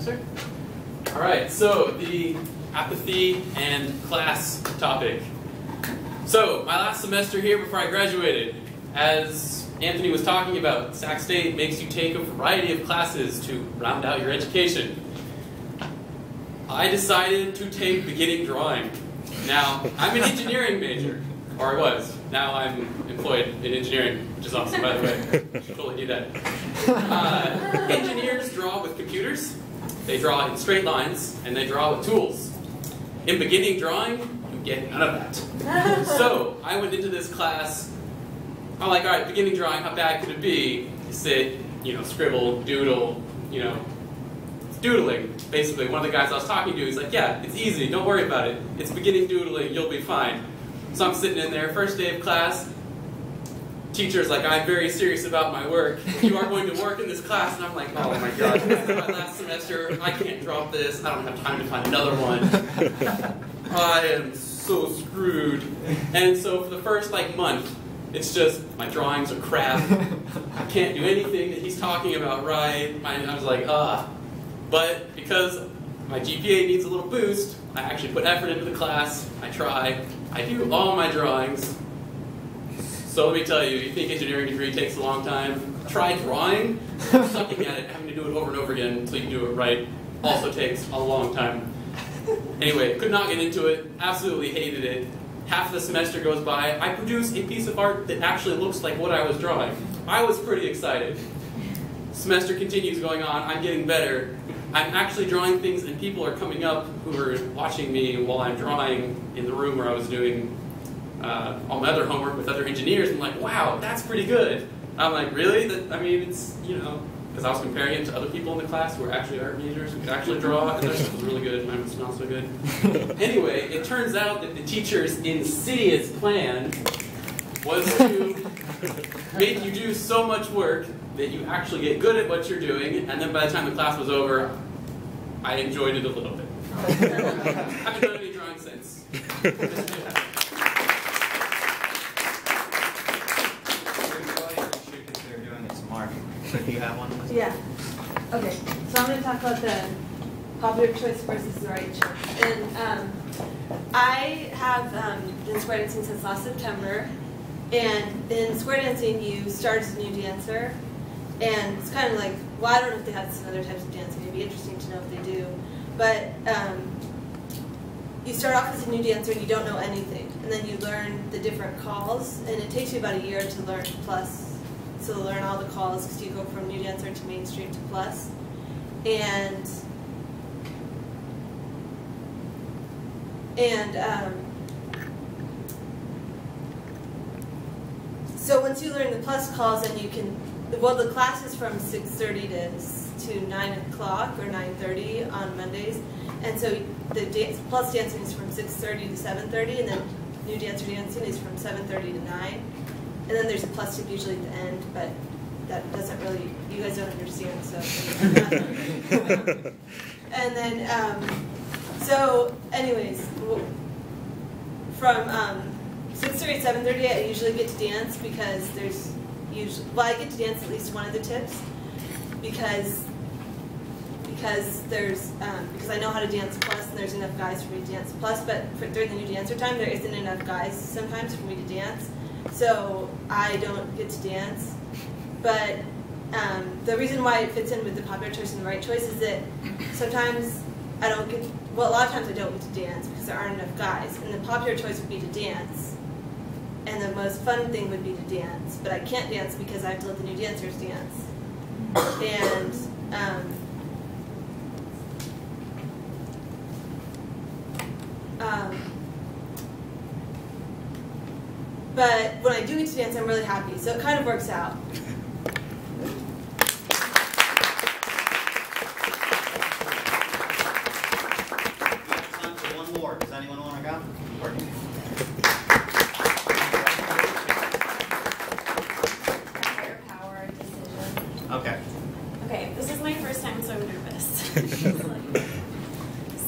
semester. All right, so the apathy and class topic. So my last semester here before I graduated, as Anthony was talking about, Sac State makes you take a variety of classes to round out your education. I decided to take beginning drawing. Now, I'm an engineering major, or I was. Now I'm employed in engineering, which is awesome, by the way. Should totally do that. Engineers draw with computers, they draw in straight lines, and they draw with tools. In beginning drawing, you get none of that. So, I went into this class, I'm like, all right, beginning drawing, how bad could it be? You sit, scribble, doodle, it's doodling. Basically, one of the guys I was talking to, he's like, yeah, it's easy, don't worry about it. It's beginning doodling, you'll be fine. So I'm sitting in there, first day of class, teacher's like, I'm very serious about my work. You are going to work in this class. And I'm like, oh my god, this is my last semester. I can't drop this. I don't have time to find another one. I am so screwed. And so for the first month, it's just, my drawings are crap. I can't do anything that he's talking about right. I was like, But because my GPA needs a little boost, I actually put effort into the class. I try. I do all my drawings. So let me tell you, you think engineering degree takes a long time? Try drawing. Sucking at it, having to do it over and over again until you do it right, also takes a long time. Anyway, could not get into it, absolutely hated it. Half the semester goes by, I produce a piece of art that actually looks like what I was drawing. I was pretty excited. Semester continues going on, I'm getting better. I'm actually drawing things and people are coming up who are watching me while I'm drawing in the room where I was doing all my other homework with other engineers. I'm like, wow, that's pretty good. I'm like, really? It's, because I was comparing it to other people in the class who were actually art majors, who could actually draw, and their stuff was really good, mine was not so good. Anyway, it turns out that the teacher's insidious plan was to make you do so much work that you actually get good at what you're doing, and then by the time the class was over, I enjoyed it a little bit. I haven't done any drawing since. So do you have one? Yeah. Okay. So I'm going to talk about the popular choice versus the right choice. And I have been square dancing since last September. And in square dancing, you start as a new dancer. And it's kind of like, well, I don't know if they have some other types of dancing. It'd be interesting to know if they do. But you start off as a new dancer and you don't know anything. And then you learn the different calls. And it takes you about a year to learn plus. So learn all the calls because you go from new dancer to mainstream to plus. And so once you learn the plus calls, then you can, well, the class is from 6:30 to 9 o'clock or 9:30 on Mondays. And so the plus dancing is from 6:30 to 7:30, and then new dancer dancing is from 7:30 to 9. And then there's a plus tip usually at the end, but that doesn't really, you guys don't understand, so. And then, so anyways, from 6:30 to 7:30 I usually get to dance because there's usually, well, I get to dance at least one of the tips because there's, because I know how to dance plus and there's enough guys for me to dance plus, but during the new dancer time there isn't enough guys sometimes for me to dance. So I don't get to dance, but the reason why it fits in with the popular choice and the right choice is that sometimes I don't get, well, a lot of times I don't get to dance because there aren't enough guys, and the popular choice would be to dance, and the most fun thing would be to dance, but I can't dance because I have to let the new dancers dance, and but when I do get to dance, I'm really happy, so it kind of works out. Time for one more. Does anyone want to go? Higher power decision. Okay. Okay, this is my first time, so I'm nervous.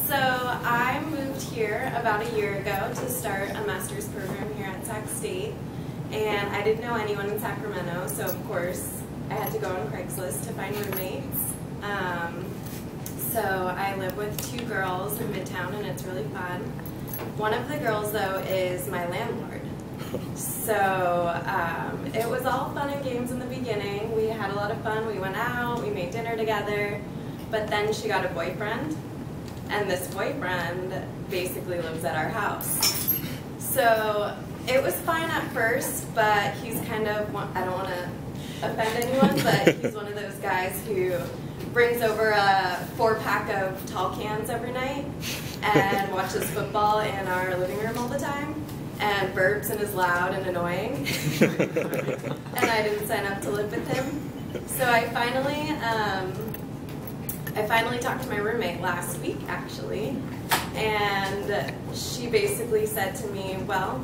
So I moved here about a year ago to start a master's program here at Sac State, and I didn't know anyone in Sacramento, so of course I had to go on Craigslist to find roommates. So I live with 2 girls in Midtown, and it's really fun. One of the girls, though, is my landlord. So it was all fun and games in the beginning. We had a lot of fun. We went out, we made dinner together, but then she got a boyfriend, and this boyfriend basically lives at our house. So it was fine at first, but he's kind of, I don't want to offend anyone, but he's one of those guys who brings over a 4-pack of tall cans every night and watches football in our living room all the time and burps and is loud and annoying. And I didn't sign up to live with him. So I finally talked to my roommate last week, actually, and she basically said to me, well,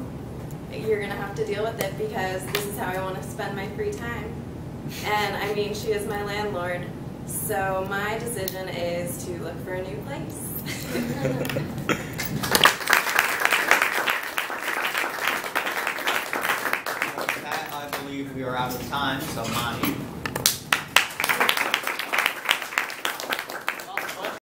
you're going to have to deal with it because this is how I want to spend my free time. And I mean, she is my landlord, so my decision is to look for a new place. With that, I believe we are out of time, so Monty.